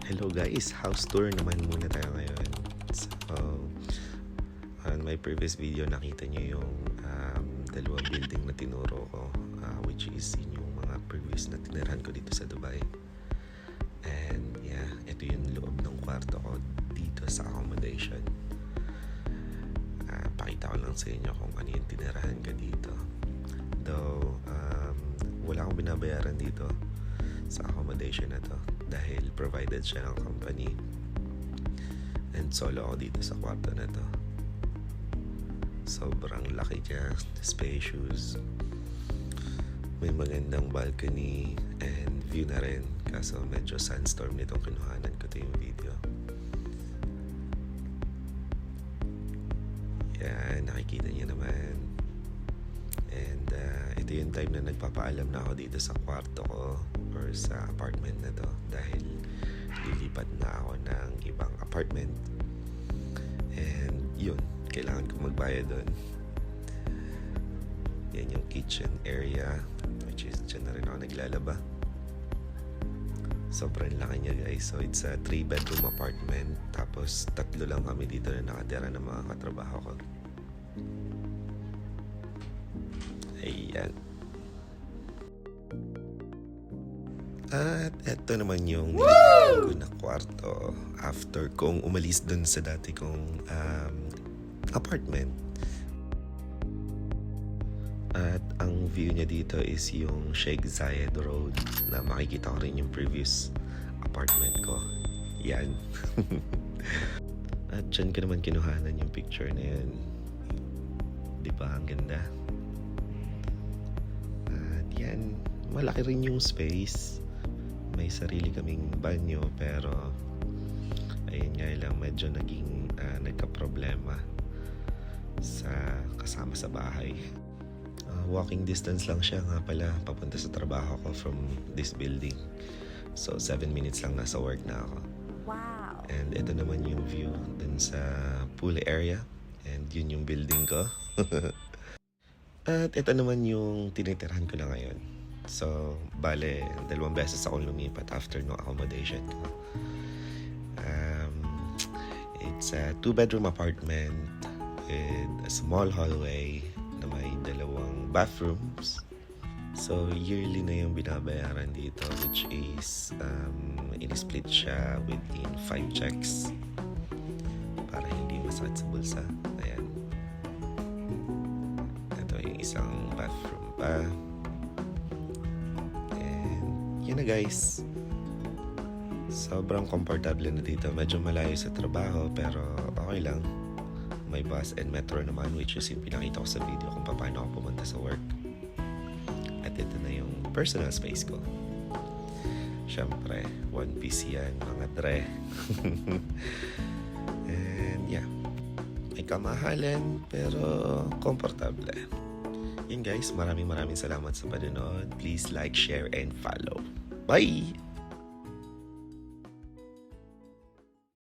Hello guys, house tour naman muna tayo ngayon. So, on my previous video nakita nyo yung dalawang building na tinuro ko, which is yun yung mga previous na tinirahan ko dito sa Dubai. And yeah, ito yung loob ng kwarto ko dito sa accommodation. Pakita ko lang sa inyo kung ano yung tinirahan ko dito. Though, wala akong binabayaran dito sa accommodation na to dahil provided siya ng company, and solo ako dito sa kwarto na to. Sobrang laki niya, spacious, may magandang balcony and view na rin, kaso medyo sandstorm nitong kinuhanan ko to yung video. Yan, nakikita niyo naman. And ito yung time na nagpapaalam na ako dito sa kwarto ko or sa apartment na to dahil lilipat na ako ng ibang apartment. And yun, kailangan ko magbayad doon. Yan yung kitchen area, which is dyan na rin ako naglalaba. Sobrang laki niya guys. So it's a 3-bedroom apartment. Tapos 3 lang kami dito na nakatira ng mga katrabaho ko. Ayan. At eto naman yung nilipat ko na kwarto after kong umalis dun sa dati kong apartment. At ang view niya dito is yung Sheikh Zayed Road na makikita ko rin yung previous apartment ko. Yan. At dyan ko naman kinuhanan yung picture na yun. Di ba? Ang ganda. At yan. Malaki rin yung space. May sarili kaming banyo pero ayun nga lang, medyo naging nagka-problema sa kasama sa bahay. Walking distance lang siya nga pala papunta sa trabaho ko from this building. So 7 minutes lang nasa work na ako. Wow. And ito naman yung view dun sa pool area. And yun yung building ko. At ito naman yung tinitirahan ko na ngayon. So, bale, 2 beses akong lumipat after no accommodation ko. It's a 2-bedroom apartment with a small hallway na may 2 bathrooms. So, yearly na yung binabayaran dito, which is in-split siya within 5 checks para hindi masakit sa bulsa. Ayan. Ito yung isang bathroom pa. Yan na guys. Sobrang komportable na dito. Medyo malayo sa trabaho pero okay lang. May bus and metro naman, which is yung pinakita ko sa video kung paano ako pumunta sa work. At ito na yung personal space ko. Syempre, one piece yan, mga dre. And yeah, may kamahalan pero komportable. Yan guys, maraming salamat sa panonood. Please like, share, and follow. Bye!